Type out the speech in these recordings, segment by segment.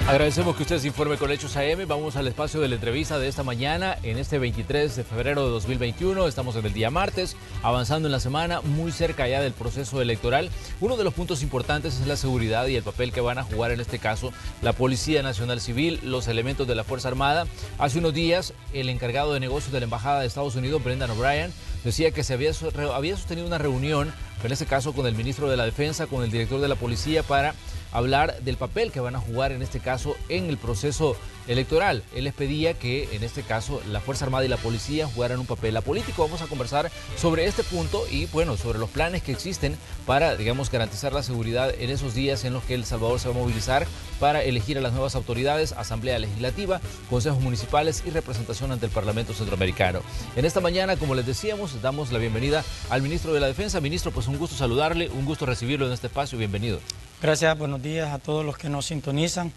Agradecemos que usted se informe con Hechos AM. Vamos al espacio de la entrevista de esta mañana, en este 23 de febrero de 2021. Estamos en el día martes, avanzando en la semana, muy cerca ya del proceso electoral. Uno de los puntos importantes es la seguridad y el papel que van a jugar en este caso la Policía Nacional Civil, los elementos de la Fuerza Armada. Hace unos días, el encargado de negocios de la Embajada de Estados Unidos, Brendan O'Brien, decía que se había sostenido una reunión, en este caso con el ministro de la Defensa, con el director de la Policía, para hablar del papel que van a jugar en este caso en el proceso electoral. Él les pedía que en este caso la Fuerza Armada y la Policía jugaran un papel político. Vamos a conversar sobre este punto y bueno, sobre los planes que existen para, digamos, garantizar la seguridad en esos días en los que El Salvador se va a movilizar para elegir a las nuevas autoridades, Asamblea Legislativa, consejos municipales y representación ante el Parlamento Centroamericano. En esta mañana, como les decíamos, damos la bienvenida al ministro de la Defensa. Ministro, pues un gusto saludarle, un gusto recibirlo en este espacio. Bienvenido. Gracias, buenos días a todos los que nos sintonizan.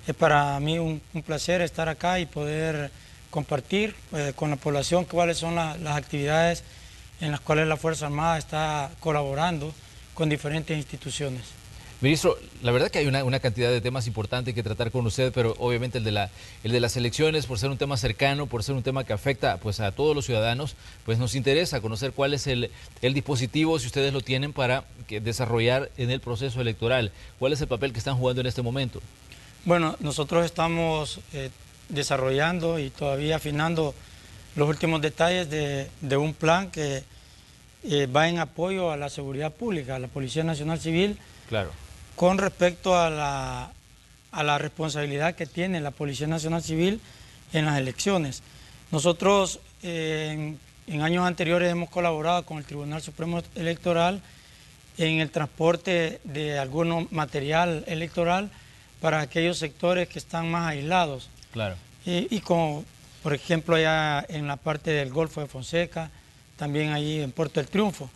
Es para mí un placer estar acá y poder compartir con la población cuáles son las actividades en las cuales la Fuerza Armada está colaborando con diferentes instituciones. Ministro, la verdad que hay una cantidad de temas importantes que tratar con usted, pero obviamente el de las elecciones, por ser un tema cercano, por ser un tema que afecta pues a todos los ciudadanos, pues nos interesa conocer cuál es el dispositivo, si ustedes lo tienen, para desarrollar en el proceso electoral. ¿Cuál es el papel que están jugando en este momento? Bueno, nosotros estamos desarrollando y todavía afinando los últimos detalles de un plan que va en apoyo a la seguridad pública, a la Policía Nacional Civil. Claro. Con respecto a la responsabilidad que tiene la Policía Nacional Civil en las elecciones. Nosotros en años anteriores hemos colaborado con el Tribunal Supremo Electoral en el transporte de algún material electoral para aquellos sectores que están más aislados. Claro. Y como por ejemplo allá en la parte del Golfo de Fonseca, también ahí en Puerto del Triunfo.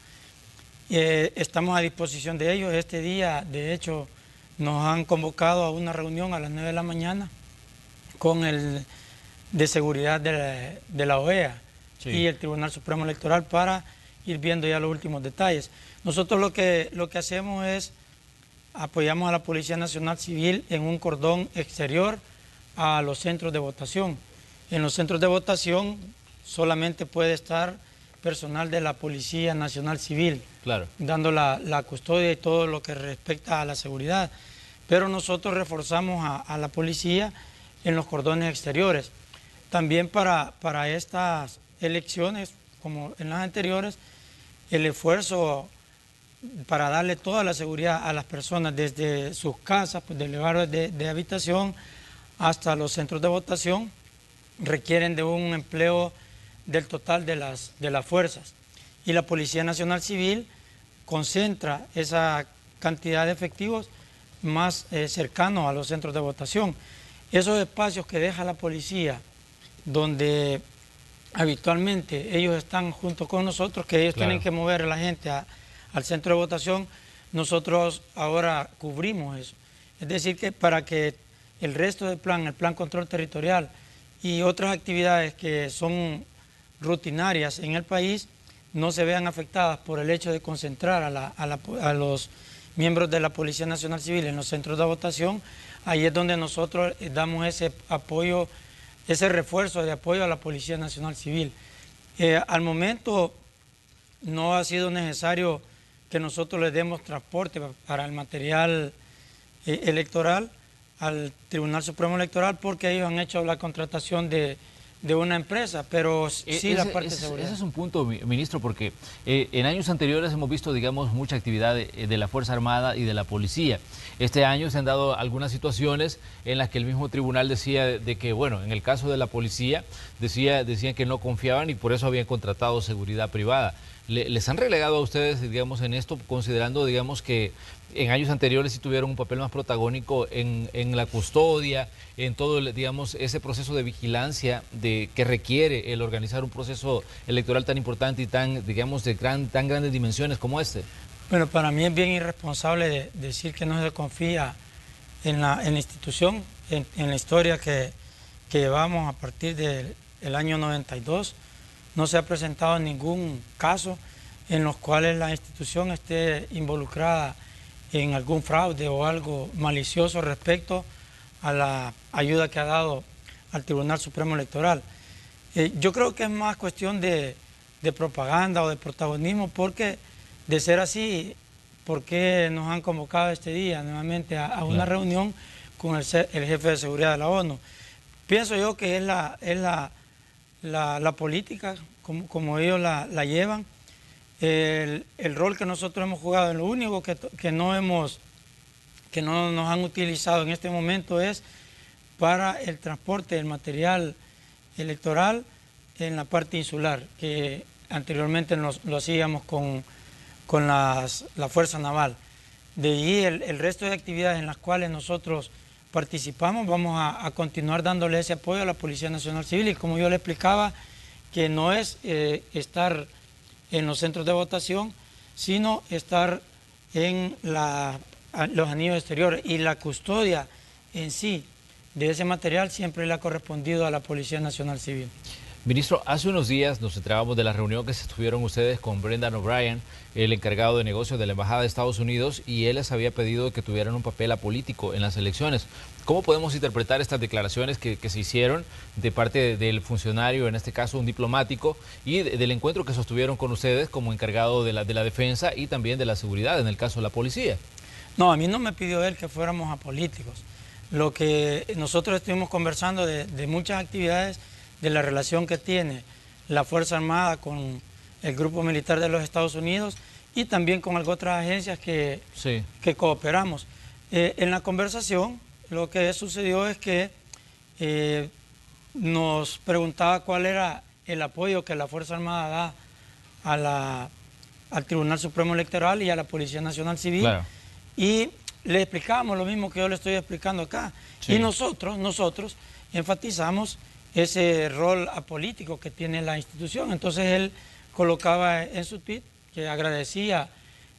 Estamos a disposición de ellos. Este día, de hecho, nos han convocado a una reunión a las 9 de la mañana con el de seguridad de la OEA, sí, y el Tribunal Supremo Electoral para ir viendo ya los últimos detalles. Nosotros lo que hacemos es apoyamos a la Policía Nacional Civil en un cordón exterior a los centros de votación. En los centros de votación solamente puede estar personal de la Policía Nacional Civil, claro, dando la custodia y todo lo que respecta a la seguridad. Pero nosotros reforzamos a la policía en los cordones exteriores. También para estas elecciones, como en las anteriores, el esfuerzo para darle toda la seguridad a las personas desde sus casas, pues, del lugar de habitación hasta los centros de votación, requieren de un empleo del total de las fuerzas. Y la Policía Nacional Civil concentra esa cantidad de efectivos más cercanos a los centros de votación. Esos espacios que deja la policía, donde habitualmente ellos están junto con nosotros, que ellos tienen que mover a la gente al centro de votación, nosotros ahora cubrimos eso. Es decir, que para que el resto del plan, el plan control territorial y otras actividades que son rutinarias en el país no se vean afectadas por el hecho de concentrar a los miembros de la Policía Nacional Civil en los centros de votación. Ahí es donde nosotros damos ese apoyo, ese refuerzo de apoyo a la Policía Nacional Civil. Al momento no ha sido necesario que nosotros les demos transporte para el material electoral al Tribunal Supremo Electoral, porque ellos han hecho la contratación de una empresa, pero sí la parte de seguridad. Ese es un punto, ministro, porque en años anteriores hemos visto, digamos, mucha actividad de la Fuerza Armada y de la Policía. Este año se han dado algunas situaciones en las que el mismo tribunal decía de que, bueno, en el caso de la Policía, decían que no confiaban y por eso habían contratado seguridad privada. ¿Les han relegado a ustedes, digamos, en esto, considerando, digamos, que en años anteriores sí tuvieron un papel más protagónico en la custodia, en todo, digamos, ese proceso de vigilancia que requiere el organizar un proceso electoral tan importante y tan, digamos, tan grandes dimensiones como este? Bueno, para mí es bien irresponsable decir que no se confía en la institución, en la historia que llevamos a partir del año 92. No se ha presentado ningún caso en los cuales la institución esté involucrada en algún fraude o algo malicioso respecto a la ayuda que ha dado al Tribunal Supremo Electoral. Yo creo que es más cuestión de propaganda o de protagonismo, porque de ser así, ¿por qué nos han convocado este día nuevamente a una reunión con el jefe de seguridad de la ONU? Pienso yo que es la política, como ellos la llevan, el rol que nosotros hemos jugado. Lo único que no nos han utilizado en este momento es para el transporte del material electoral en la parte insular, que anteriormente lo hacíamos con la Fuerza Naval. De allí el resto de actividades en las cuales nosotros participamos, vamos a continuar dándole ese apoyo a la Policía Nacional Civil, y como yo le explicaba, que no es estar en los centros de votación, sino estar en los anillos exteriores, y la custodia en sí de ese material siempre le ha correspondido a la Policía Nacional Civil. Ministro, hace unos días nos enterábamos de la reunión que se tuvieron ustedes con Brendan O'Brien, el encargado de negocios de la Embajada de Estados Unidos, y él les había pedido que tuvieran un papel apolítico en las elecciones. ¿Cómo podemos interpretar estas declaraciones que se hicieron de parte del funcionario, en este caso un diplomático, y del encuentro que sostuvieron con ustedes como encargado de la defensa y también de la seguridad, en el caso de la policía? No, a mí no me pidió él que fuéramos apolíticos. Lo que nosotros estuvimos conversando de muchas actividades, de la relación que tiene la Fuerza Armada con el Grupo Militar de los Estados Unidos y también con algunas otras agencias que cooperamos. En la conversación lo que sucedió es que nos preguntaba cuál era el apoyo que la Fuerza Armada da al Tribunal Supremo Electoral y a la Policía Nacional Civil. Claro. Y le explicamos lo mismo que yo le estoy explicando acá. Sí. Y nosotros enfatizamos ese rol apolítico que tiene la institución. Entonces él colocaba en su tweet que agradecía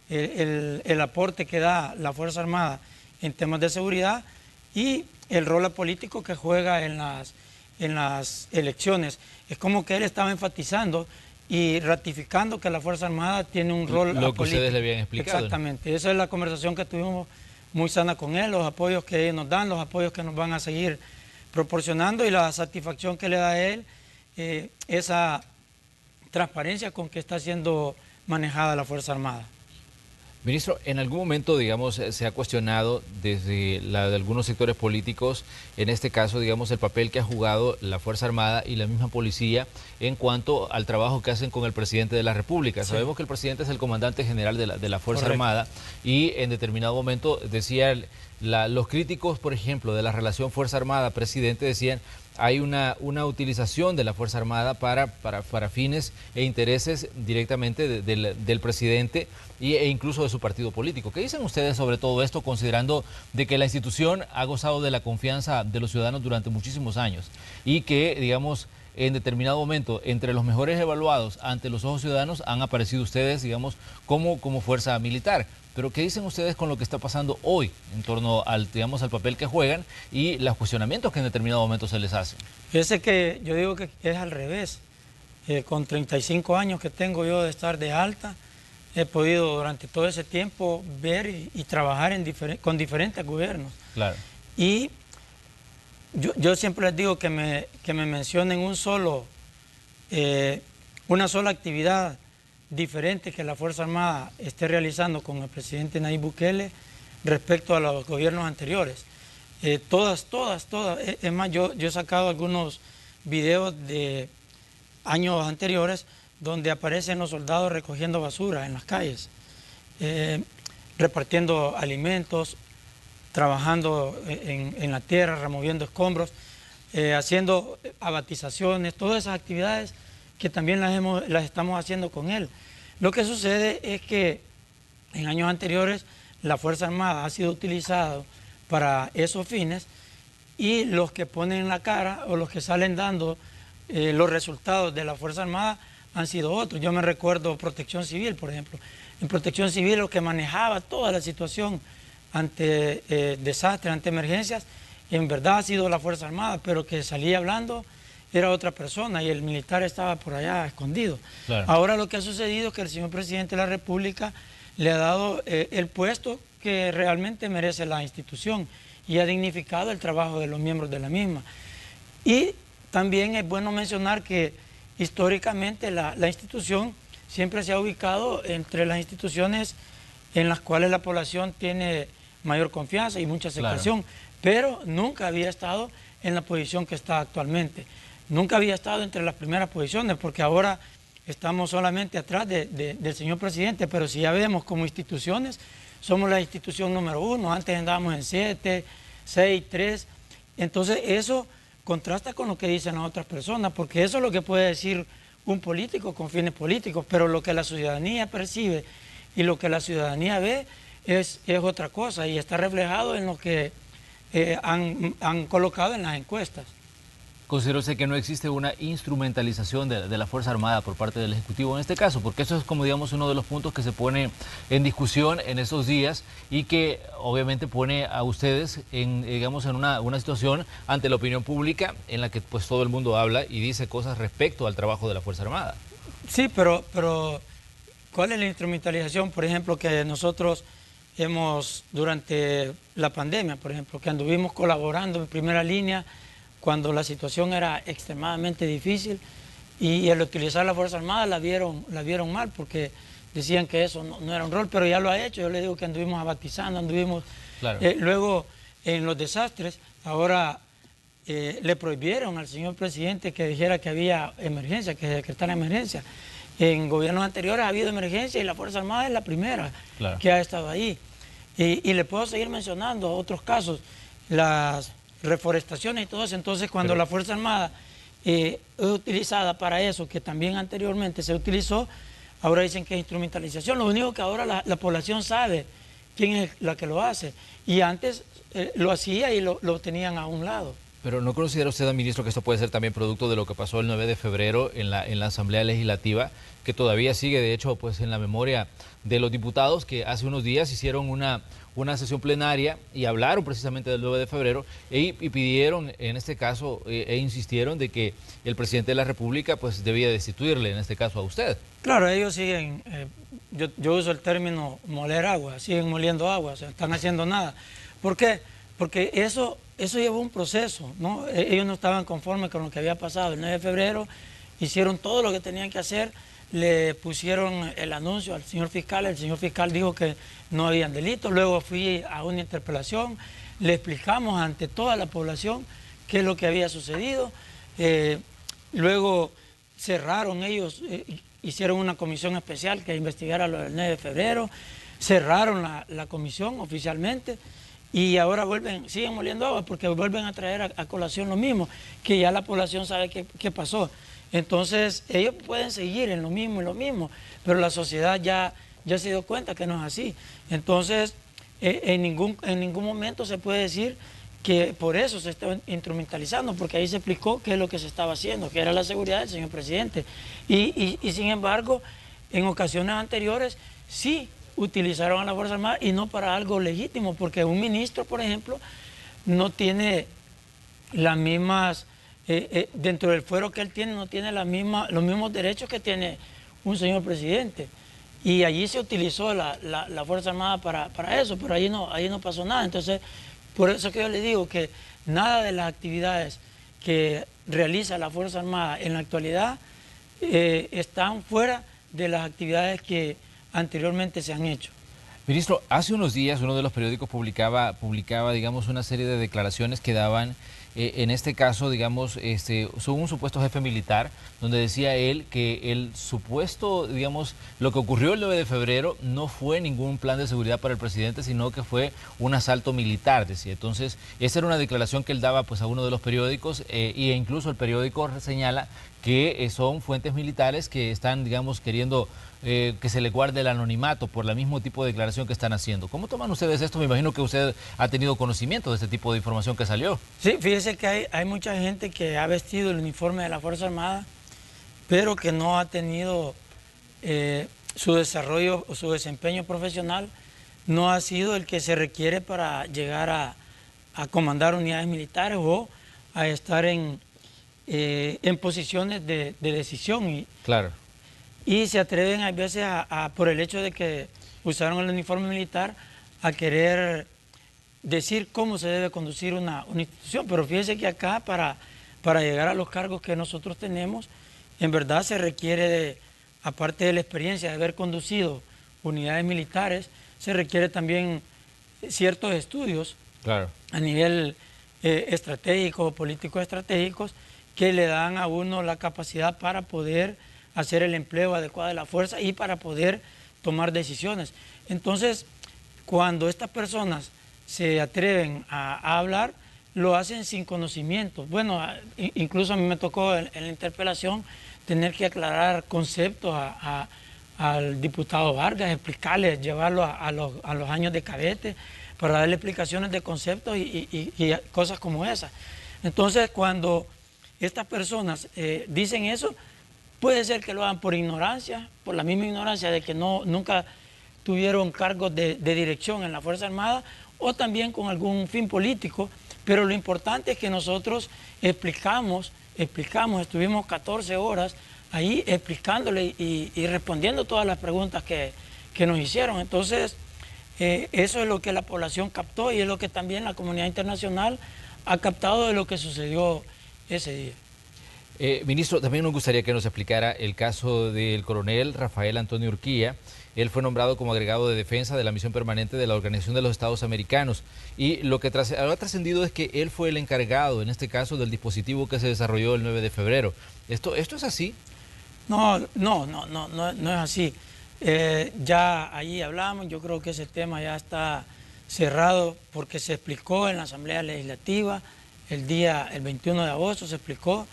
el aporte que da la Fuerza Armada en temas de seguridad y el rol apolítico que juega en las elecciones. Es como que él estaba enfatizando y ratificando que la Fuerza Armada tiene un rol apolítico. Lo que ustedes le habían explicado. Exactamente. Esa es la conversación que tuvimos muy sana con él, los apoyos que ellos nos dan, los apoyos que nos van a seguir proporcionando y la satisfacción que le da a él, esa transparencia con que está siendo manejada la Fuerza Armada. Ministro, en algún momento, digamos, se ha cuestionado desde de algunos sectores políticos, en este caso, digamos, el papel que ha jugado la Fuerza Armada y la misma policía en cuanto al trabajo que hacen con el presidente de la República. Sí. Sabemos que el presidente es el comandante general de la Fuerza Armada y en determinado momento decía, los críticos, por ejemplo, de la relación Fuerza Armada-presidente decían, hay una utilización de la Fuerza Armada para fines e intereses directamente del presidente e incluso de su partido político. ¿Qué dicen ustedes sobre todo esto, considerando de que la institución ha gozado de la confianza de los ciudadanos durante muchísimos años y que, digamos, en determinado momento, entre los mejores evaluados ante los ojos ciudadanos han aparecido ustedes, digamos, como fuerza militar? Pero ¿qué dicen ustedes con lo que está pasando hoy en torno al, digamos, al papel que juegan y los cuestionamientos que en determinado momento se les hacen? Fíjese que yo digo que es al revés. Con 35 años que tengo yo de estar de alta, he podido durante todo ese tiempo ver y trabajar con diferentes gobiernos. Claro. Y yo siempre les digo que me mencionen una sola actividad diferente que la Fuerza Armada esté realizando con el presidente Nayib Bukele respecto a los gobiernos anteriores. Todas. Es más, yo he sacado algunos videos de años anteriores donde aparecen los soldados recogiendo basura en las calles, repartiendo alimentos, trabajando en la tierra, removiendo escombros, haciendo abatizaciones, todas esas actividades que también las estamos haciendo con él. Lo que sucede es que en años anteriores la Fuerza Armada ha sido utilizada para esos fines y los que ponen la cara o los que salen dando los resultados de la Fuerza Armada han sido otros. Yo me recuerdo Protección Civil, por ejemplo. En Protección Civil lo que manejaba toda la situación ante desastres, ante emergencias, en verdad ha sido la Fuerza Armada, pero que salía hablando era otra persona y el militar estaba por allá escondido. Claro. Ahora lo que ha sucedido es que el señor presidente de la República le ha dado el puesto que realmente merece la institución y ha dignificado el trabajo de los miembros de la misma. Y también es bueno mencionar que históricamente la institución siempre se ha ubicado entre las instituciones en las cuales la población tiene mayor confianza y mucha aceptación, pero nunca había estado en la posición que está actualmente. Nunca había estado entre las primeras posiciones, porque ahora estamos solamente atrás del señor presidente, pero si ya vemos como instituciones, somos la institución número 1, antes andábamos en 7, 6, 3, entonces eso contrasta con lo que dicen las otras personas, porque eso es lo que puede decir un político con fines políticos, pero lo que la ciudadanía percibe y lo que la ciudadanía ve es otra cosa y está reflejado en lo que han colocado en las encuestas. ¿Considera usted que no existe una instrumentalización de la Fuerza Armada por parte del Ejecutivo en este caso? Porque eso es, como digamos, uno de los puntos que se pone en discusión en estos días y que obviamente pone a ustedes en, digamos, en una situación ante la opinión pública en la que pues todo el mundo habla y dice cosas respecto al trabajo de la Fuerza Armada. Sí, pero ¿cuál es la instrumentalización? Por ejemplo, que nosotros hemos, durante la pandemia, por ejemplo, que anduvimos colaborando en primera línea cuando la situación era extremadamente difícil y al utilizar la Fuerza Armada la vieron mal porque decían que eso no era un rol, pero ya lo ha hecho. Yo le digo que anduvimos abatizando, anduvimos... Claro. Luego, en los desastres, ahora le prohibieron al señor presidente que dijera que había emergencia, que decretara emergencia. En gobiernos anteriores ha habido emergencia y la Fuerza Armada es la primera que ha estado ahí. Y le puedo seguir mencionando otros casos, las reforestaciones y todo eso. Entonces, cuando la Fuerza Armada es utilizada para eso, que también anteriormente se utilizó, ahora dicen que es instrumentalización. Lo único que ahora la población sabe quién es la que lo hace. Y antes lo hacía y lo tenían a un lado. Pero ¿no considera usted, ministro, que esto puede ser también producto de lo que pasó el 9 de febrero en la Asamblea Legislativa, que todavía sigue, de hecho, pues en la memoria de los diputados, que hace unos días hicieron una sesión plenaria y hablaron precisamente del 9 de febrero y pidieron, en este caso, insistieron de que el presidente de la República pues debía destituirle, en este caso, a usted? Claro, ellos siguen, yo uso el término moler agua, siguen moliendo agua, o sea, están haciendo nada. ¿Por qué? Porque eso llevó un proceso, ¿no? Ellos no estaban conformes con lo que había pasado el 9 de febrero, hicieron todo lo que tenían que hacer, le pusieron el anuncio al señor fiscal, el señor fiscal dijo que no habían delitos, luego fui a una interpelación, le explicamos ante toda la población qué es lo que había sucedido, luego cerraron ellos, hicieron una comisión especial que investigara lo del 9 de febrero, cerraron la comisión oficialmente. Y ahora siguen moliendo agua porque vuelven a traer a colación lo mismo, que ya la población sabe qué pasó. Entonces, ellos pueden seguir en lo mismo y lo mismo, pero la sociedad ya se dio cuenta que no es así. Entonces, en ningún momento se puede decir que por eso se está instrumentalizando, porque ahí se explicó qué es lo que se estaba haciendo, que era la seguridad del señor presidente. Y sin embargo, en ocasiones anteriores, sí utilizaron a la Fuerza Armada y no para algo legítimo, porque un ministro, por ejemplo, no tiene las mismas, dentro del fuero que él tiene, no tiene los mismos derechos que tiene un señor presidente. Y allí se utilizó la Fuerza Armada para eso, pero allí no pasó nada. Entonces, por eso que yo le digo que nada de las actividades que realiza la Fuerza Armada en la actualidad están fuera de las actividades que anteriormente se han hecho. Ministro, hace unos días uno de los periódicos publicaba, digamos, una serie de declaraciones que daban, en este caso, digamos, son un supuesto jefe militar, donde decía él que el supuesto, digamos, lo que ocurrió el 9 de febrero no fue ningún plan de seguridad para el presidente, sino que fue un asalto militar, decía. Entonces, esa era una declaración que él daba pues a uno de los periódicos e incluso el periódico señala que son fuentes militares que están, digamos, queriendo que se le guarde el anonimato por el mismo tipo de declaración que están haciendo. ¿Cómo toman ustedes esto? Me imagino que usted ha tenido conocimiento de este tipo de información que salió. Sí, fíjese que hay mucha gente que ha vestido el uniforme de la Fuerza Armada, pero que no ha tenido su desarrollo o su desempeño profesional, no ha sido el que se requiere para llegar a comandar unidades militares o a estar en posiciones de decisión. Claro. Y se atreven a veces por el hecho de que usaron el uniforme militar a querer decir cómo se debe conducir una institución, pero fíjese que acá para llegar a los cargos que nosotros tenemos, en verdad se requiere de, aparte de la experiencia de haber conducido unidades militares, se requiere también ciertos estudios a nivel estratégico, político estratégicos, que le dan a uno la capacidad para poder hacer el empleo adecuado de la fuerza y para poder tomar decisiones. Entonces, cuando estas personas se atreven a hablar, lo hacen sin conocimiento. Bueno, incluso a mí me tocó en la interpelación tener que aclarar conceptos al diputado Vargas, explicarle, llevarlo a los años de cadete para darle explicaciones de conceptos y cosas como esas. Entonces, cuando estas personas dicen eso, puede ser que lo hagan por ignorancia, por la misma ignorancia de que nunca tuvieron cargos de dirección en la Fuerza Armada, o también con algún fin político, pero lo importante es que nosotros explicamos, estuvimos 14 horas ahí explicándole y respondiendo todas las preguntas que nos hicieron. Entonces, eso es lo que la población captó y es lo que también la comunidad internacional ha captado de lo que sucedió ese día. Ministro, también nos gustaría que nos explicara el caso del coronel Rafael Antonio Urquía. Él fue nombrado como agregado de defensa de la misión permanente de la Organización de los Estados Americanos. Y lo que ha trascendido es que él fue el encargado, en este caso, del dispositivo que se desarrolló el 9 de febrero. ¿Esto es así? No es así. Ya ahí hablamos, yo creo que ese tema ya está cerrado porque se explicó en la Asamblea Legislativa el 21 de agosto, se explicó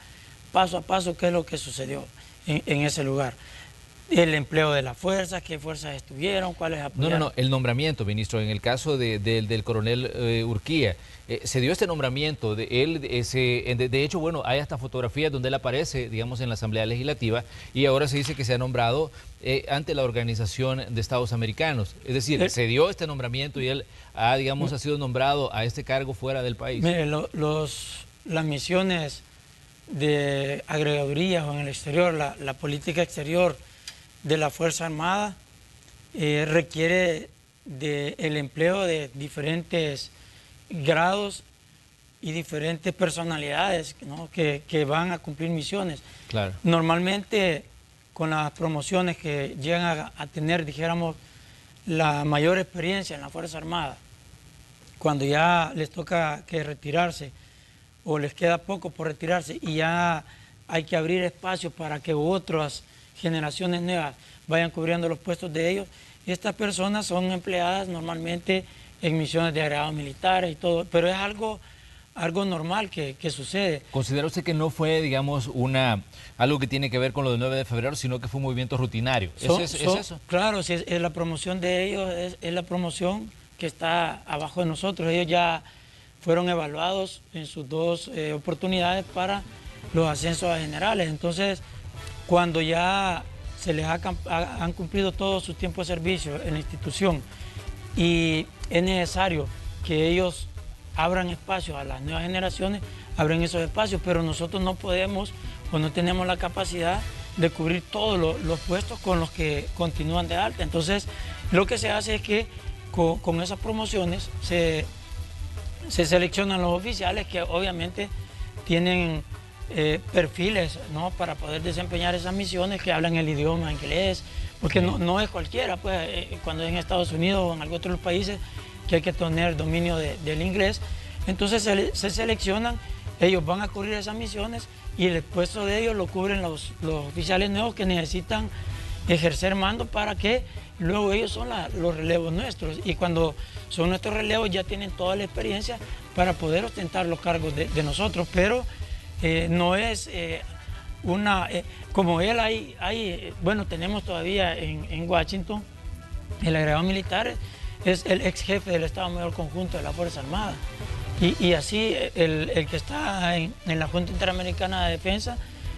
paso a paso qué es lo que sucedió en ese lugar. El empleo de las fuerzas, qué fuerzas estuvieron, cuáles apoyaron. No, el nombramiento, ministro, en el caso del coronel Urquía, se dio este nombramiento de él, de hecho, bueno, hay hasta fotografías donde él aparece, digamos, en la Asamblea Legislativa, y ahora se dice que se ha nombrado ante la Organización de Estados Americanos. Es decir, se dio este nombramiento y él ha sido nombrado a este cargo fuera del país. Mire, las misiones de agregadurías o en el exterior, la política exterior de la Fuerza Armada requiere el empleo de diferentes grados y diferentes personalidades, ¿no? que van a cumplir misiones. Claro. Normalmente con las promociones que llegan a tener, dijéramos, la mayor experiencia en la Fuerza Armada, cuando ya les toca que retirarse o les queda poco por retirarse y ya hay que abrir espacio para que otras generaciones nuevas vayan cubriendo los puestos de ellos. Y estas personas son empleadas normalmente en misiones de agregados militares y todo, pero es algo normal que sucede. ¿Considera usted que no fue, digamos, algo que tiene que ver con lo del 9 de febrero, sino que fue un movimiento rutinario? ¿Es eso? Claro, es la promoción de ellos, es la promoción que está abajo de nosotros. Ellos ya fueron evaluados en sus dos oportunidades para los ascensos a generales. Entonces, cuando ya se les han cumplido todo su tiempo de servicio en la institución y es necesario que ellos abran espacios a las nuevas generaciones, abren esos espacios, pero nosotros no podemos o no tenemos la capacidad de cubrir todos los puestos con los que continúan de alta. Entonces, lo que se hace es que con esas promociones se seleccionan los oficiales que obviamente tienen perfiles, ¿no?, para poder desempeñar esas misiones, que hablan el idioma inglés, porque no es cualquiera, pues cuando es en Estados Unidos o en algunos otros países que hay que tener dominio del inglés. Entonces se seleccionan, ellos van a cubrir esas misiones y el puesto de ellos lo cubren los oficiales nuevos que necesitan ejercer mando para que luego ellos son los relevos nuestros, y cuando son nuestros relevos ya tienen toda la experiencia para poder ostentar los cargos de nosotros, pero no es como él bueno, tenemos todavía en Washington el agregado militar, es el ex jefe del Estado Mayor Conjunto de la Fuerza Armada, y así el que está en la Junta Interamericana de Defensa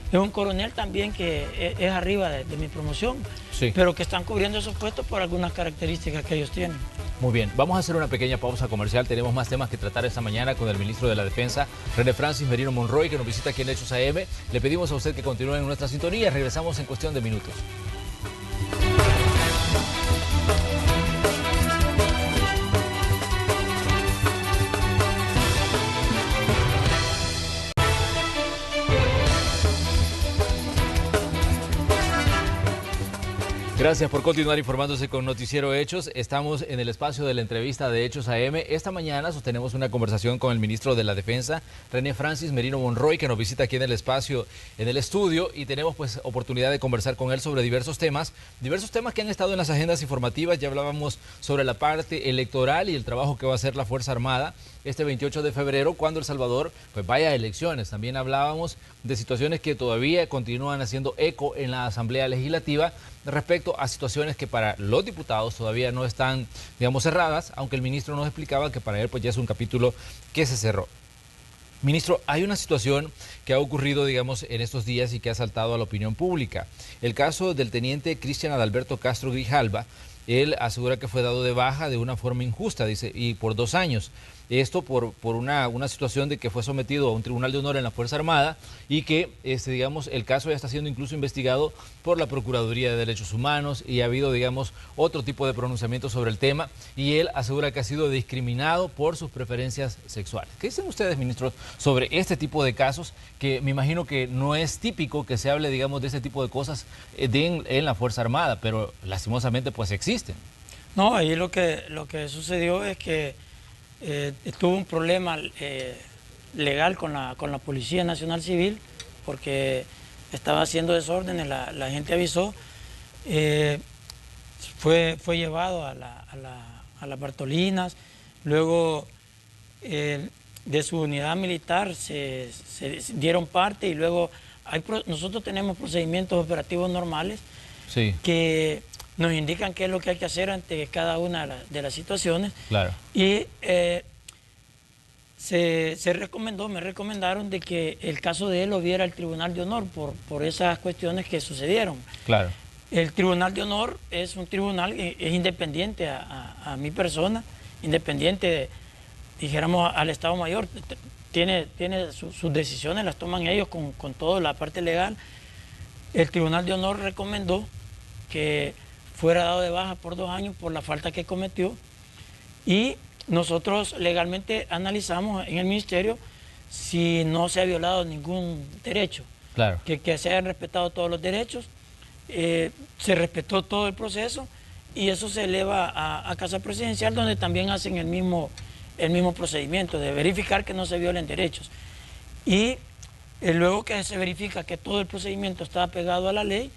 es un coronel también que es arriba de mi promoción, sí, pero que están cubriendo esos puestos por algunas características que ellos tienen. Muy bien, vamos a hacer una pequeña pausa comercial. Tenemos más temas que tratar esta mañana con el ministro de la Defensa, René Francis Merino Monroy, que nos visita aquí en Hechos AM. Le pedimos a usted que continúe en nuestra sintonía. Regresamos en cuestión de minutos. Gracias por continuar informándose con Noticiero Hechos. Estamos en el espacio de la entrevista de Hechos AM. Esta mañana sostenemos una conversación con el ministro de la Defensa, René Francis Merino Monroy, que nos visita aquí en el espacio, en el estudio, y tenemos pues oportunidad de conversar con él sobre diversos temas que han estado en las agendas informativas. Ya hablábamos sobre la parte electoral y el trabajo que va a hacer la Fuerza Armada este 28 de febrero, cuando El Salvador pues vaya a elecciones. También hablábamos de situaciones que todavía continúan haciendo eco en la Asamblea Legislativa respecto a situaciones que para los diputados todavía no están, digamos, cerradas, aunque el ministro nos explicaba que para él pues ya es un capítulo que se cerró. Ministro, hay una situación que ha ocurrido, digamos, en estos días y que ha saltado a la opinión pública. El caso del teniente Cristian Adalberto Castro Grijalva. Él asegura que fue dado de baja de una forma injusta, dice, y por 2 años. Esto por una situación de que fue sometido a un tribunal de honor en la Fuerza Armada y que, digamos, el caso ya está siendo incluso investigado por la Procuraduría de Derechos Humanos y ha habido, digamos, otro tipo de pronunciamiento sobre el tema, y él asegura que ha sido discriminado por sus preferencias sexuales. ¿Qué dicen ustedes, ministros, sobre este tipo de casos, que me imagino que no es típico que se hable, digamos, de este tipo de cosas en la Fuerza Armada, pero lastimosamente pues existen? No, ahí lo que sucedió es que tuvo un problema legal con la Policía Nacional Civil, porque estaba haciendo desórdenes, la gente avisó, fue llevado a las Bartolinas, luego de su unidad militar se dieron parte, y luego nosotros tenemos procedimientos operativos normales, sí, que nos indican qué es lo que hay que hacer ante cada una de las situaciones. Claro. Y me recomendaron de que el caso de él lo viera el Tribunal de Honor por esas cuestiones que sucedieron. Claro. El Tribunal de Honor es un tribunal que es independiente a mi persona, independiente, dijéramos, al Estado Mayor. Tiene sus decisiones, las toman ellos con toda la parte legal. El Tribunal de Honor recomendó que fuera dado de baja por 2 años por la falta que cometió, y nosotros legalmente analizamos en el Ministerio si no se ha violado ningún derecho, claro, que se hayan respetado todos los derechos, se respetó todo el proceso, y eso se eleva a Casa Presidencial, donde también hacen el mismo procedimiento de verificar que no se violen derechos. Y luego que se verifica que todo el procedimiento está apegado a la ley,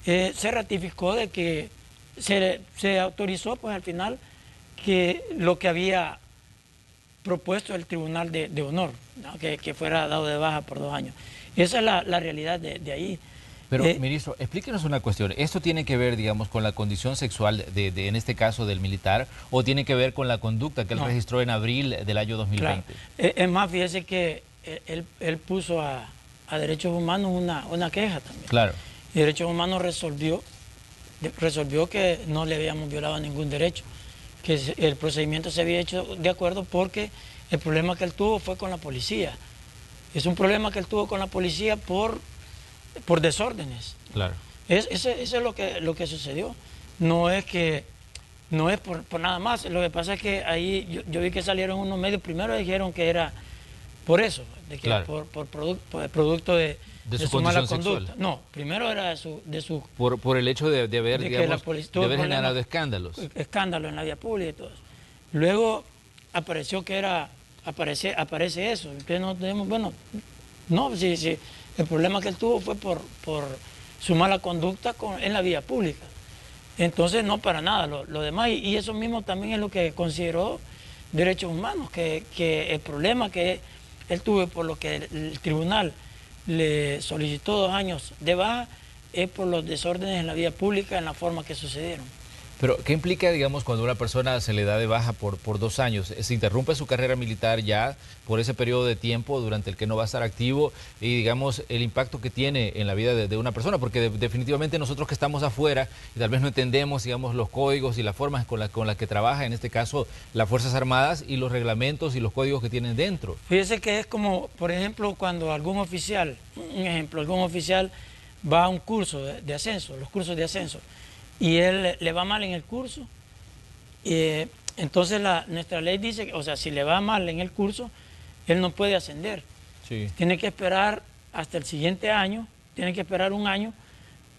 se ratificó de que se autorizó pues al final que lo que había propuesto el Tribunal de Honor, ¿no? que fuera dado de baja por 2 años. Esa es la realidad de ahí. Pero, ministro, explíquenos una cuestión. ¿Esto tiene que ver, digamos, con la condición sexual en este caso del militar, o tiene que ver con la conducta que él registró en abril del año 2020? Claro. Es más, fíjese que él puso a Derechos Humanos una queja también. Claro. Y Derechos Humanos resolvió que no le habíamos violado ningún derecho, que el procedimiento se había hecho de acuerdo, porque el problema que él tuvo fue con la policía. Es un problema que él tuvo con la policía por desórdenes. Claro. Eso es lo que sucedió. No es por nada más. Lo que pasa es que ahí yo vi que salieron unos medios, primero dijeron que era por eso, de que claro, por producto de su mala conducta. Sexual. No, primero era de su por el hecho de haber, digamos, de haber generado escándalos. Escándalos en la vía pública y todo eso. Luego apareció que aparece eso. Entonces no tenemos, bueno, no, sí, el problema que él tuvo fue por su mala conducta en la vía pública. Entonces no, para nada, lo demás, y eso mismo también es lo que consideró Derechos Humanos, que el problema que él tuvo, por lo que el tribunal le solicitó 2 años de baja, es por los desórdenes en la vía pública en la forma que sucedieron. Pero, ¿qué implica, digamos, cuando una persona se le da de baja por 2 años? Se interrumpe su carrera militar ya por ese periodo de tiempo durante el que no va a estar activo, y, digamos, el impacto que tiene en la vida de una persona, porque definitivamente nosotros que estamos afuera y tal vez no entendemos, digamos, los códigos y las formas con las que trabaja, en este caso, las Fuerzas Armadas, y los reglamentos y los códigos que tienen dentro. Fíjese que es como, por ejemplo, cuando algún oficial va a un curso de ascenso, los cursos de ascenso, y él le va mal en el curso, y entonces nuestra ley dice que, o sea, si le va mal en el curso, él no puede ascender. Sí. Tiene que esperar hasta el siguiente año, tiene que esperar 1 año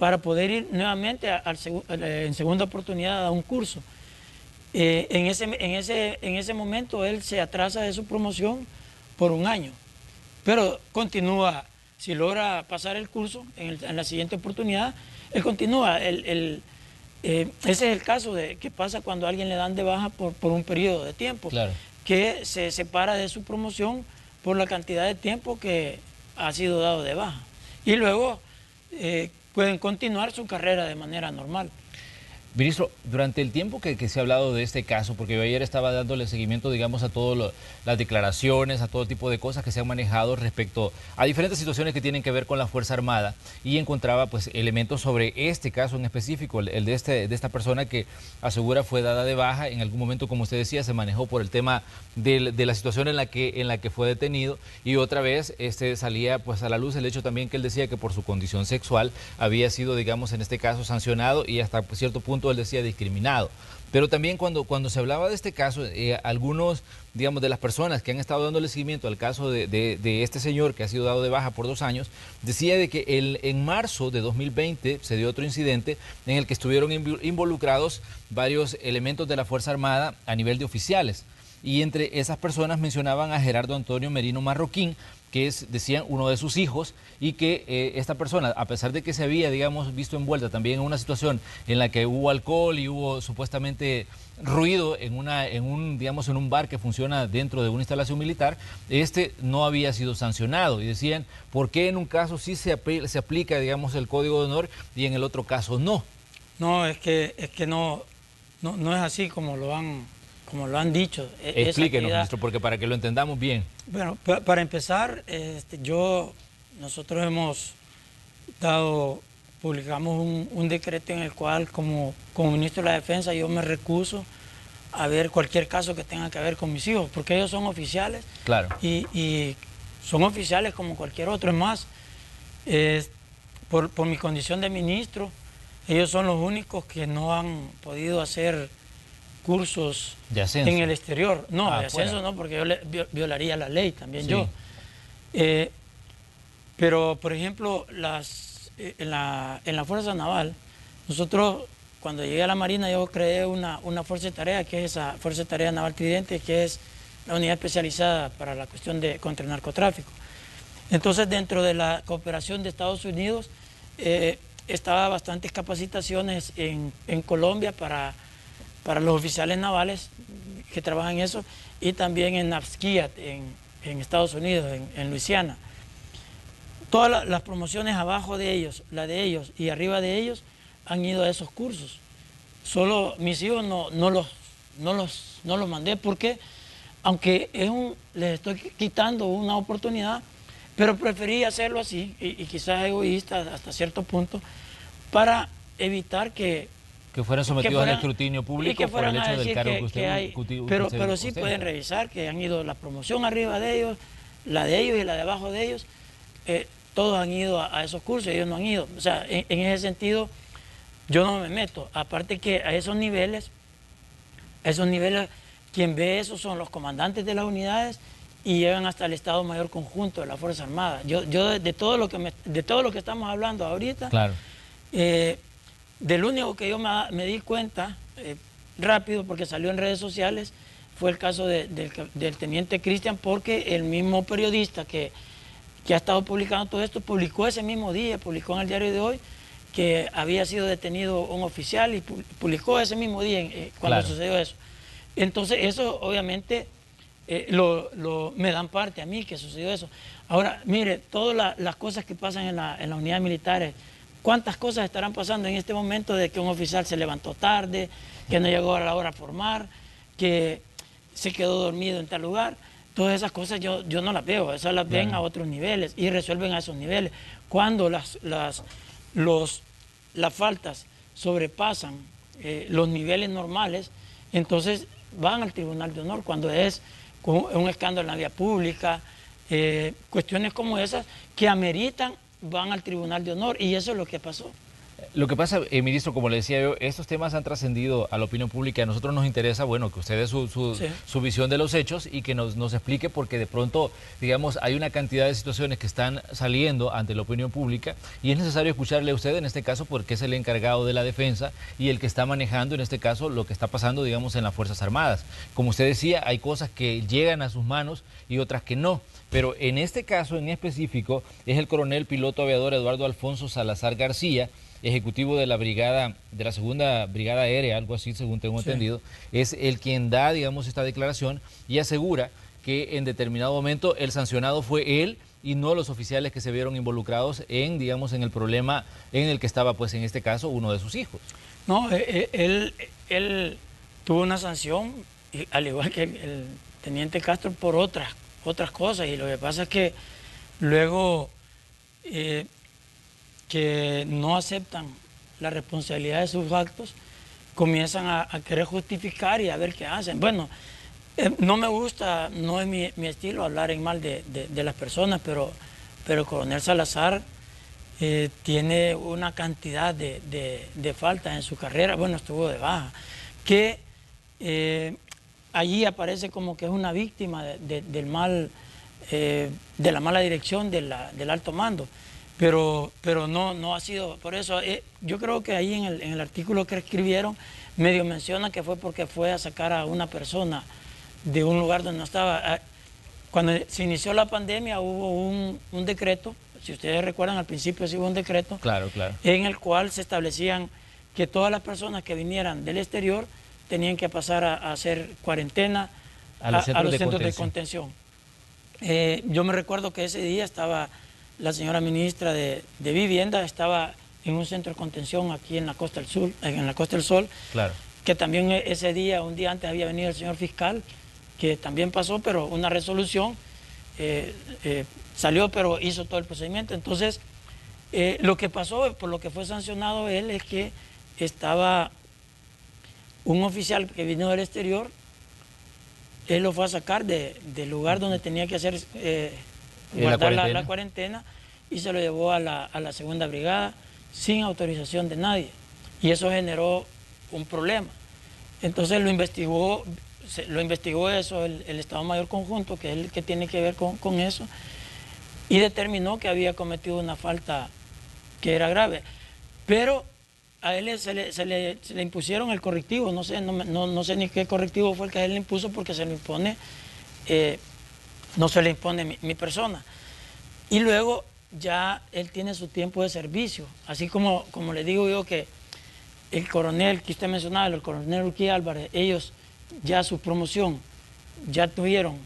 para poder ir nuevamente en segunda oportunidad a un curso. En ese momento él se atrasa de su promoción por un año, pero continúa, si logra pasar el curso en la siguiente oportunidad, él continúa. Ese es el caso que pasa cuando a alguien le dan de baja por un periodo de tiempo, Claro. que se separa de su promoción por la cantidad de tiempo que ha sido dado de baja. Y luego pueden continuar su carrera de manera normal. Ministro, durante el tiempo que se ha hablado de este caso, porque yo ayer estaba dándole seguimiento, digamos, a todas las declaraciones, a todo tipo de cosas que se han manejado respecto a diferentes situaciones que tienen que ver con la Fuerza Armada, y encontraba pues elementos sobre este caso en específico, el de esta persona que asegura fue dada de baja. En algún momento, como usted decía, se manejó por el tema de la situación en la que fue detenido, y otra vez salía pues a la luz el hecho también que él decía que por su condición sexual había sido, digamos, en este caso sancionado y hasta cierto punto él decía discriminado. Pero también cuando se hablaba de este caso, algunos, digamos, de las personas que han estado dándole seguimiento al caso de este señor que ha sido dado de baja por 2 años, decía de que en marzo de 2020 se dio otro incidente en el que estuvieron involucrados varios elementos de la Fuerza Armada a nivel de oficiales. Y entre esas personas mencionaban a Gerardo Antonio Merino Marroquín, que es, decían, uno de sus hijos, y que esta persona, a pesar de que se había, digamos, visto envuelta también en una situación en la que hubo alcohol y hubo supuestamente ruido en un bar que funciona dentro de una instalación militar, no había sido sancionado. Y decían, ¿por qué en un caso sí se aplica, digamos, el Código de Honor y en el otro caso no? No, es que no es así como lo han dicho. Explíquenos, ministro, porque para que lo entendamos bien. Bueno, para empezar, nosotros publicamos un decreto en el cual como ministro de la Defensa yo me recuso a ver cualquier caso que tenga que ver con mis hijos, porque ellos son oficiales. Claro. Y son oficiales como cualquier otro. Es más, por mi condición de ministro, ellos son los únicos que no han podido hacer cursos de ascenso en el exterior. No, de ascenso fuera. no, porque yo violaría la ley también. Sí. Yo. Pero, por ejemplo, en la Fuerza Naval, nosotros, cuando llegué a la Marina, yo creé una fuerza de tarea, que es esa Fuerza de Tarea Naval Tridente, que es la unidad especializada para la cuestión contra el narcotráfico. Entonces, dentro de la cooperación de Estados Unidos, estaba bastantes capacitaciones en Colombia para los oficiales navales que trabajan en eso, y también en Navsquiat, en Estados Unidos, en Luisiana. Todas las promociones abajo de ellos, la de ellos y arriba de ellos, han ido a esos cursos. Solo mis hijos no los mandé, porque aunque les estoy quitando una oportunidad, pero preferí hacerlo así, y quizás egoísta hasta cierto punto, para evitar que fueran sometidos al escrutinio público por el hecho del cargo que usted pero sí pueden revisar que han ido la promoción arriba de ellos, la de ellos y la de abajo de ellos. Todos han ido a esos cursos, ellos no han ido. O sea, en ese sentido, yo no me meto. Aparte que a esos niveles, quien ve eso son los comandantes de las unidades y llegan hasta el Estado Mayor Conjunto de la Fuerza Armada. Yo de todo lo que estamos hablando ahorita, claro. Del único que yo me di cuenta rápido, porque salió en redes sociales, fue el caso del teniente Cristian, porque el mismo periodista que ha estado publicando todo esto, publicó ese mismo día, publicó en el diario de hoy, que había sido detenido un oficial, y publicó ese mismo día cuando sucedió eso. Entonces eso obviamente me dan parte a mí que sucedió eso. Ahora, mire, todas las cosas que pasan en las unidades militares, ¿cuántas cosas estarán pasando en este momento de que un oficial se levantó tarde, que no llegó a la hora a formar, que se quedó dormido en tal lugar? Todas esas cosas yo no las veo, esas las ven a otros niveles y resuelven a esos niveles. Cuando las faltas sobrepasan los niveles normales, entonces van al Tribunal de Honor. Cuando es un escándalo en la vía pública, cuestiones como esas que ameritan, van al Tribunal de Honor, y eso es lo que pasó. Lo que pasa, ministro, como le decía yo, estos temas han trascendido a la opinión pública. A nosotros nos interesa, bueno, que usted dé Sí. su visión de los hechos y que nos explique, porque de pronto, digamos, hay una cantidad de situaciones que están saliendo ante la opinión pública y es necesario escucharle a usted en este caso porque es el encargado de la defensa y el que está manejando en este caso lo que está pasando, digamos, en las Fuerzas Armadas. Como usted decía, hay cosas que llegan a sus manos y otras que no. Pero en este caso en específico es el coronel piloto aviador Eduardo Alfonso Salazar García, ejecutivo de la brigada, de la segunda brigada aérea, algo así según tengo entendido, es el quien da, digamos, esta declaración y asegura que en determinado momento el sancionado fue él y no los oficiales que se vieron involucrados en, digamos, en el problema en el que estaba, pues en este caso, uno de sus hijos. No, él tuvo una sanción, al igual que el teniente Castro, por otras cosas. Y lo que pasa es que luego que no aceptan la responsabilidad de sus actos, comienzan a querer justificar y a ver qué hacen. Bueno, no me gusta, no es mi estilo hablar en mal de las personas, pero el coronel Salazar tiene una cantidad de faltas en su carrera. Bueno, estuvo de baja, que allí aparece como que es una víctima del mal, de la mala dirección del alto mando. Pero no ha sido por eso. Yo creo que ahí en el artículo que escribieron medio menciona que fue porque fue a sacar a una persona de un lugar donde no estaba. Cuando se inició la pandemia hubo un decreto, si ustedes recuerdan al principio sí hubo un decreto, Claro, claro. en el cual se establecían que todas las personas que vinieran del exterior tenían que pasar a hacer cuarentena A los centros de centros de contención. contención. Yo me recuerdo que ese día estaba la señora ministra de Vivienda, estaba en un centro de contención aquí en la Costa del Sur, en la Costa del Sol, Claro. que también ese día, un día antes había venido el señor fiscal, que también pasó, pero una resolución salió, pero hizo todo el procedimiento. Entonces, lo que pasó, por lo que fue sancionado él, es que estaba un oficial que vino del exterior, él lo fue a sacar del lugar donde tenía que hacer guardar la cuarentena y se lo llevó a la segunda brigada sin autorización de nadie. Y eso generó un problema. Entonces lo investigó eso el Estado Mayor Conjunto, que es el que tiene que ver con eso, y determinó que había cometido una falta que era grave. Pero a él se le impusieron el correctivo, no sé ni qué correctivo fue el que a él le impuso, porque se lo impone, no se le impone mi persona. Y luego ya él tiene su tiempo de servicio, así como le digo yo que el coronel que usted mencionaba, el coronel Urquía Álvarez, ellos ya su promoción, ya tuvieron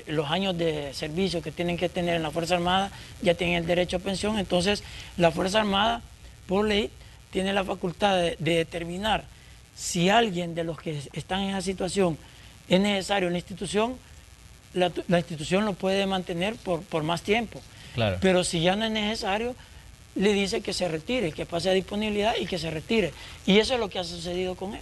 los años de servicio que tienen que tener en la Fuerza Armada, ya tienen el derecho a pensión. Entonces la Fuerza Armada, por ley, tiene la facultad de determinar si alguien de los que están en esa situación es necesario en la institución, la institución lo puede mantener por más tiempo. Claro. Pero si ya no es necesario, le dice que se retire, que pase a disponibilidad y que se retire. Y eso es lo que ha sucedido con él.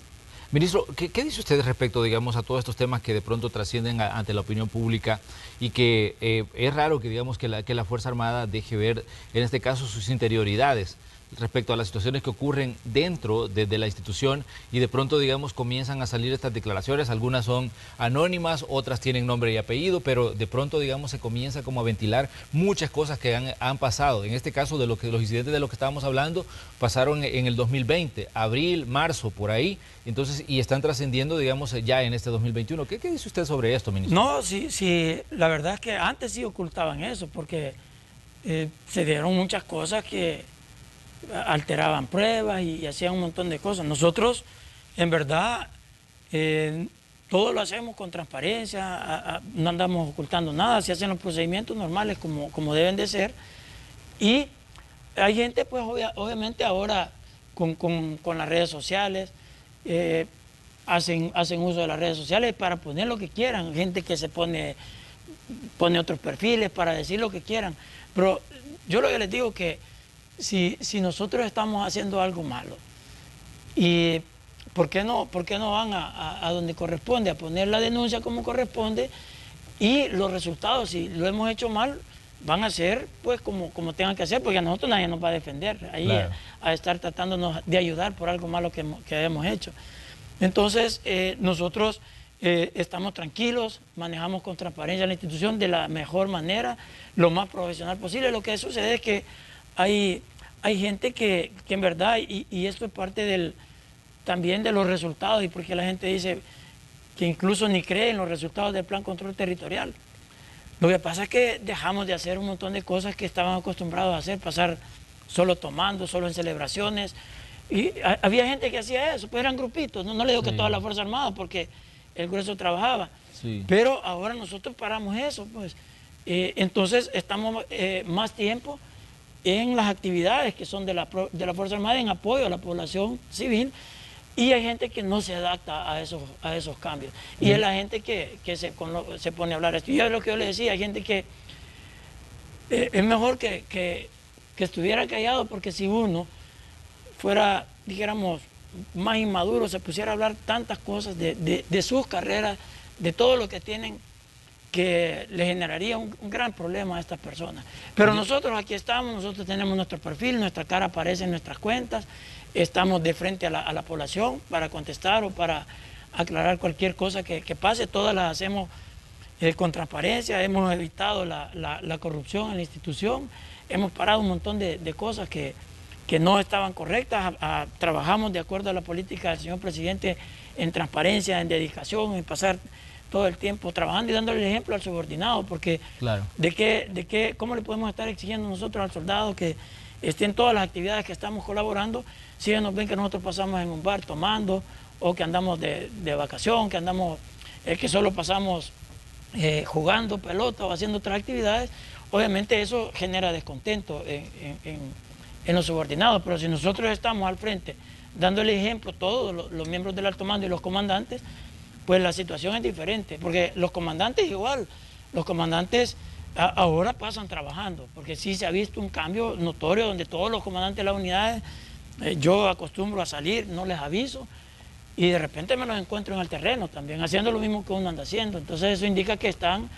Ministro, ¿qué dice usted respecto, digamos, a todos estos temas que de pronto trascienden ante la opinión pública y que es raro que, digamos, que la Fuerza Armada deje ver, en este caso, sus interioridades respecto a las situaciones que ocurren dentro de la institución y de pronto, digamos, comienzan a salir estas declaraciones? Algunas son anónimas, otras tienen nombre y apellido, pero de pronto, digamos, se comienza como a ventilar muchas cosas que han pasado. En este caso, los incidentes de los que estábamos hablando pasaron en el 2020, abril, marzo, por ahí, entonces, y están trascendiendo, digamos, ya en este 2021. ¿Qué dice usted sobre esto, ministro? No, sí, la verdad es que antes sí ocultaban eso, porque se dieron muchas cosas que alteraban pruebas y hacían un montón de cosas. Nosotros, en verdad, todo lo hacemos con transparencia, no andamos ocultando nada, se hacen los procedimientos normales como deben de ser. Y hay gente, pues obviamente ahora con las redes sociales, hacen uso de las redes sociales para poner lo que quieran, gente que se pone otros perfiles para decir lo que quieran. Pero yo lo que les digo que si nosotros estamos haciendo algo malo, y ¿por qué no van a donde corresponde, a poner la denuncia como corresponde, y los resultados, si lo hemos hecho mal, van a hacer pues como tengan que hacer, porque a nosotros nadie nos va a defender ahí, claro, a estar tratándonos de ayudar por algo malo que hayamos hecho. Entonces, nosotros estamos tranquilos, manejamos con transparencia la institución de la mejor manera, lo más profesional posible. Lo que sucede es que hay gente que en verdad, y esto es parte también de los resultados, y porque la gente dice que incluso ni cree en los resultados del Plan Control Territorial. Lo que pasa es que dejamos de hacer un montón de cosas que estaban acostumbrados a hacer, pasar solo tomando, solo en celebraciones. Y había gente que hacía eso, pues eran grupitos. No le digo que toda la Fuerza Armada, porque el grueso trabajaba. Sí. Pero ahora nosotros paramos eso, pues. Entonces estamos más tiempo en las actividades que son de la Fuerza Armada en apoyo a la población civil. Y hay gente que no se adapta a esos cambios. Y es la gente que se pone a hablar esto. Y es lo que yo le decía, hay gente que es mejor que estuviera callado, porque si uno fuera, dijéramos, más inmaduro, se pusiera a hablar tantas cosas de sus carreras, de todo lo que tienen, que le generaría un gran problema a estas personas. Pero nosotros aquí estamos, nosotros tenemos nuestro perfil, nuestra cara aparece en nuestras cuentas, estamos de frente a la población para contestar o para aclarar cualquier cosa que pase. Todas las hacemos con transparencia, hemos evitado la corrupción en la institución, hemos parado un montón de cosas que no estaban correctas. Trabajamos de acuerdo a la política del señor presidente en transparencia, en dedicación, en pasar todo el tiempo trabajando y dándole el ejemplo al subordinado, porque claro, ¿cómo le podemos estar exigiendo nosotros al soldado que esté en todas las actividades que estamos colaborando si ellos nos ven que nosotros pasamos en un bar tomando, o que andamos de vacación, que andamos, que solo pasamos jugando pelota o haciendo otras actividades? Obviamente eso genera descontento en los subordinados, pero si nosotros estamos al frente dando el ejemplo, todos los miembros del alto mando y los comandantes, pues la situación es diferente, porque los comandantes igual, los comandantes ahora pasan trabajando, porque sí se ha visto un cambio notorio donde todos los comandantes de las unidades, yo acostumbro a salir, no les aviso, y de repente me los encuentro en el terreno también, haciendo lo mismo que uno anda haciendo. Entonces eso indica que están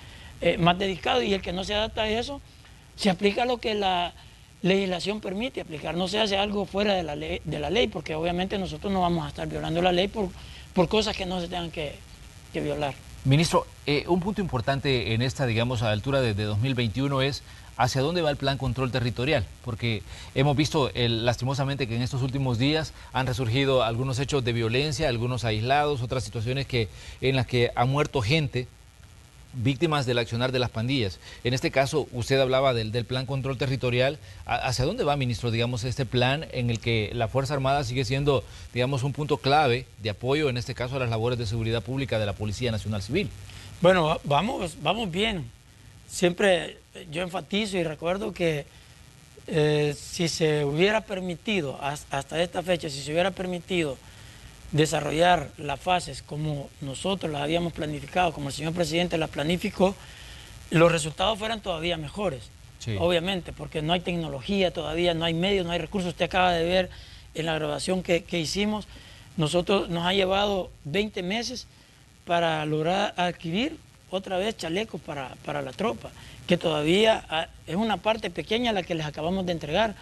más dedicados, y el que no se adapta a eso, se aplica lo que la legislación permite aplicar, no se hace algo fuera de la ley, porque obviamente nosotros no vamos a estar violando la ley por cosas que no se tengan que violar. Ministro, un punto importante en esta, digamos, a la altura de 2021 es hacia dónde va el Plan Control Territorial, porque hemos visto lastimosamente que en estos últimos días han resurgido algunos hechos de violencia, algunos aislados, otras situaciones en las que ha muerto gente, víctimas del accionar de las pandillas. En este caso, usted hablaba del Plan Control Territorial. ¿Hacia dónde va, ministro, digamos, este plan en el que la Fuerza Armada sigue siendo, digamos, un punto clave de apoyo, en este caso, a las labores de seguridad pública de la Policía Nacional Civil? Bueno, vamos bien. Siempre yo enfatizo y recuerdo que si se hubiera permitido, hasta esta fecha, si se hubiera permitido desarrollar las fases como nosotros las habíamos planificado, como el señor presidente las planificó, los resultados fueran todavía mejores. Sí. Obviamente, porque no hay tecnología todavía, no hay medios, no hay recursos. Usted acaba de ver en la grabación que hicimos, nosotros nos ha llevado 20 meses para lograr adquirir otra vez chalecos para la tropa, que todavía es una parte pequeña la que les acabamos de entregar,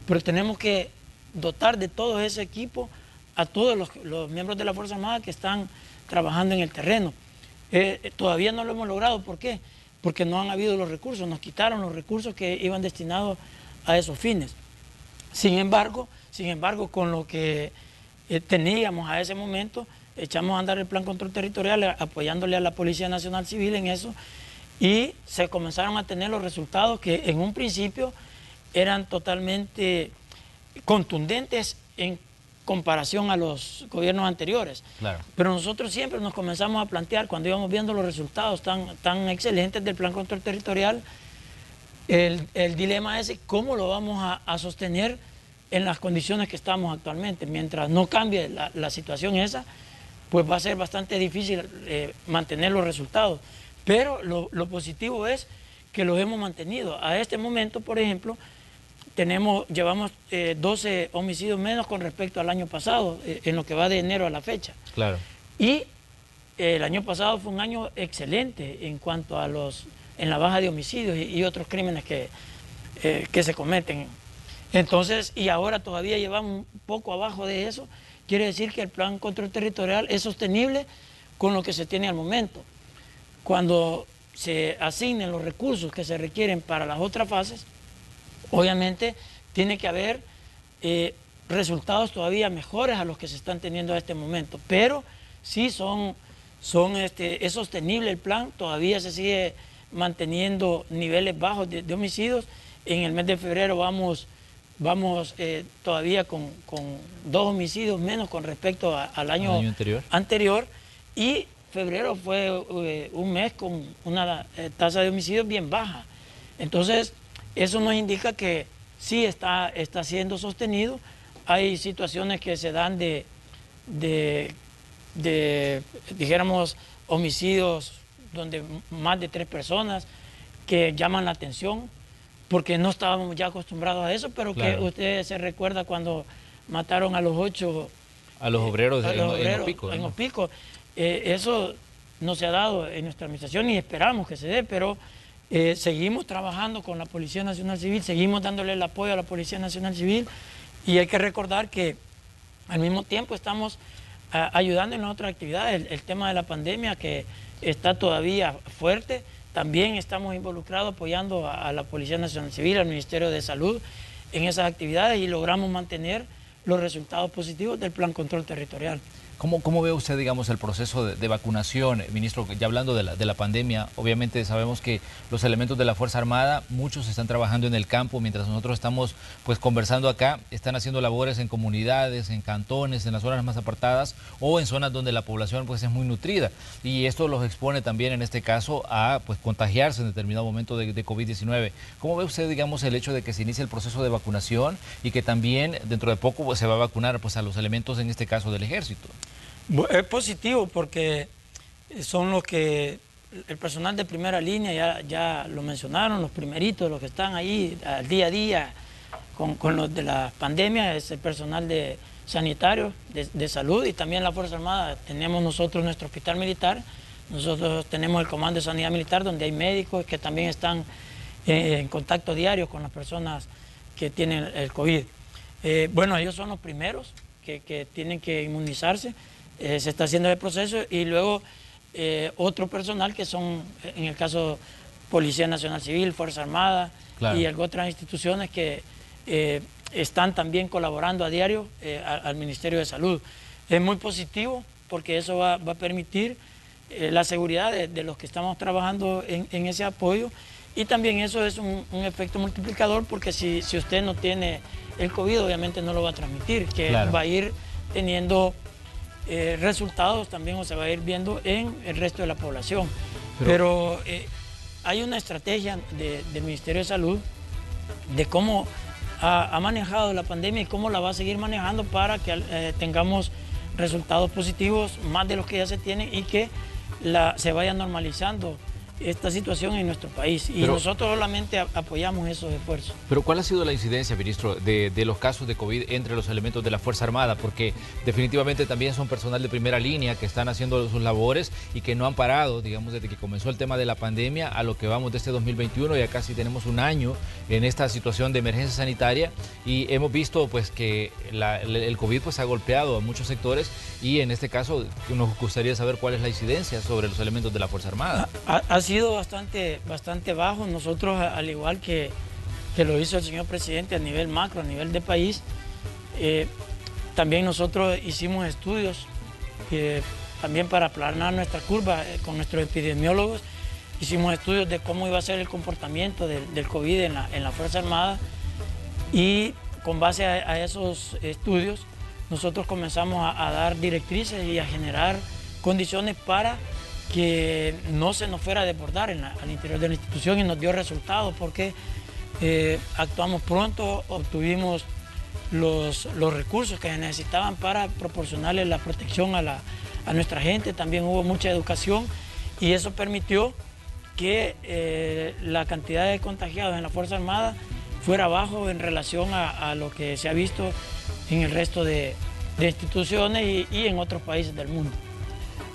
pero tenemos que dotar de todo ese equipo a todos los miembros de la Fuerza Armada que están trabajando en el terreno. Todavía no lo hemos logrado. ¿Por qué? Porque no han habido los recursos, nos quitaron los recursos que iban destinados a esos fines. Sin embargo, con lo que teníamos a ese momento, echamos a andar el Plan Control Territorial apoyándole a la Policía Nacional Civil en eso, y se comenzaron a tener los resultados que en un principio eran totalmente contundentes en comparación a los gobiernos anteriores. Claro. Pero nosotros siempre nos comenzamos a plantear, cuando íbamos viendo los resultados tan excelentes del Plan Control Territorial, el dilema es cómo lo vamos a sostener en las condiciones que estamos actualmente. Mientras no cambie la situación esa, pues va a ser bastante difícil mantener los resultados. Pero lo positivo es que los hemos mantenido. A este momento, por ejemplo, llevamos 12 homicidios menos con respecto al año pasado, en lo que va de enero a la fecha. Claro. Y el año pasado fue un año excelente en cuanto a los en la baja de homicidios y otros crímenes que se cometen. Entonces, y ahora todavía llevamos un poco abajo de eso, quiere decir que el plan control territorial es sostenible con lo que se tiene al momento. Cuando se asignen los recursos que se requieren para las otras fases, obviamente tiene que haber resultados todavía mejores a los que se están teniendo a este momento, pero sí es sostenible el plan, todavía se sigue manteniendo niveles bajos de homicidios. En el mes de febrero vamos todavía con 2 homicidios menos con respecto al año anterior, y febrero fue un mes con una tasa de homicidios bien baja. Entonces, eso nos indica que sí está siendo sostenido. Hay situaciones que se dan dijéramos, homicidios donde más de 3 personas que llaman la atención, porque no estábamos ya acostumbrados a eso, pero claro, que usted se recuerda cuando mataron a los 8... A los obreros en Opico. Eso no se ha dado en nuestra administración y esperamos que se dé, pero seguimos trabajando con la Policía Nacional Civil, seguimos dándole el apoyo a la Policía Nacional Civil, y hay que recordar que al mismo tiempo estamos ayudando en otras actividades. El tema de la pandemia, que está todavía fuerte, también estamos involucrados apoyando a la Policía Nacional Civil, al Ministerio de Salud en esas actividades, y logramos mantener los resultados positivos del Plan Control Territorial. ¿Cómo ve usted, digamos, el proceso de vacunación, ministro? Ya hablando de la pandemia, obviamente sabemos que los elementos de la Fuerza Armada, muchos están trabajando en el campo, mientras nosotros estamos pues conversando acá, están haciendo labores en comunidades, en cantones, en las zonas más apartadas o en zonas donde la población pues es muy nutrida. Y esto los expone también en este caso a pues contagiarse en determinado momento de COVID-19. ¿Cómo ve usted, digamos, el hecho de que se inicie el proceso de vacunación y que también dentro de poco pues, se va a vacunar pues a los elementos, en este caso, del ejército? Es positivo porque son los que, el personal de primera línea, ya lo mencionaron, los primeritos, los que están ahí al día a día con los de la pandemia, es el personal sanitario, de salud, y también la Fuerza Armada. Tenemos nosotros nuestro hospital militar, nosotros tenemos el Comando de Sanidad Militar, donde hay médicos que también están en contacto diario con las personas que tienen el COVID. Bueno, ellos son los primeros que tienen que inmunizarse. Se está haciendo el proceso, y luego otro personal que son, en el caso, Policía Nacional Civil, Fuerza Armada, claro, y otras instituciones que están también colaborando a diario al Ministerio de Salud. Es muy positivo porque eso va a permitir la seguridad de los que estamos trabajando en ese apoyo, y también eso es un efecto multiplicador, porque si usted no tiene el COVID, obviamente no lo va a transmitir, que claro, va a ir teniendo resultados también, o se va a ir viendo en el resto de la población. Pero hay una estrategia del Ministerio de Salud de cómo ha manejado la pandemia y cómo la va a seguir manejando para que tengamos resultados positivos, más de los que ya se tienen, y que se vaya normalizando esta situación en nuestro país, y nosotros solamente apoyamos esos esfuerzos. Pero ¿cuál ha sido la incidencia, ministro, de los casos de COVID entre los elementos de la Fuerza Armada? Porque definitivamente también son personal de primera línea que están haciendo sus labores y que no han parado, digamos, desde que comenzó el tema de la pandemia a lo que vamos de este 2021, ya casi tenemos un año en esta situación de emergencia sanitaria, y hemos visto pues que el COVID pues ha golpeado a muchos sectores, y en este caso nos gustaría saber cuál es la incidencia sobre los elementos de la Fuerza Armada. Ha sido bastante bajo. Nosotros, al igual que lo hizo el señor presidente a nivel macro, a nivel de país, también nosotros hicimos estudios también para aplanar nuestra curva con nuestros epidemiólogos. Hicimos estudios de cómo iba a ser el comportamiento del COVID en la Fuerza Armada, y con base a esos estudios nosotros comenzamos a dar directrices y a generar condiciones para que no se nos fuera a desbordar al interior de la institución, y nos dio resultados porque actuamos pronto, obtuvimos los recursos que necesitaban para proporcionarle la protección a nuestra gente. También hubo mucha educación, y eso permitió que la cantidad de contagiados en la Fuerza Armada fuera bajo en relación a lo que se ha visto en el resto de instituciones y en otros países del mundo.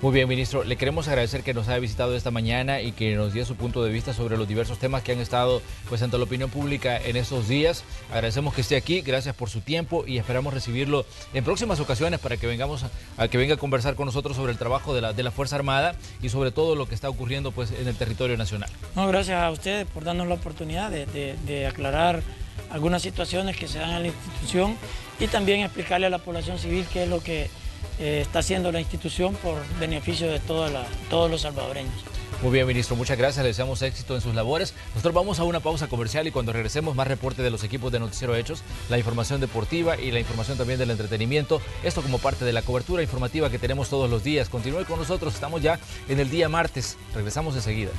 Muy bien, ministro. Le queremos agradecer que nos haya visitado esta mañana y que nos dé su punto de vista sobre los diversos temas que han estado pues ante la opinión pública en estos días. Agradecemos que esté aquí, gracias por su tiempo y esperamos recibirlo en próximas ocasiones para que venga a conversar con nosotros sobre el trabajo de la Fuerza Armada y sobre todo lo que está ocurriendo pues en el territorio nacional. No, gracias a ustedes por darnos la oportunidad de aclarar algunas situaciones que se dan en la institución y también explicarle a la población civil qué es lo que está haciendo la institución por beneficio de todos los salvadoreños. Muy bien, ministro, muchas gracias, le deseamos éxito en sus labores. Nosotros vamos a una pausa comercial y cuando regresemos más reporte de los equipos de Noticiero Hechos, la información deportiva y la información también del entretenimiento. Esto como parte de la cobertura informativa que tenemos todos los días. Continúe con nosotros, estamos ya en el día martes. Regresamos enseguida.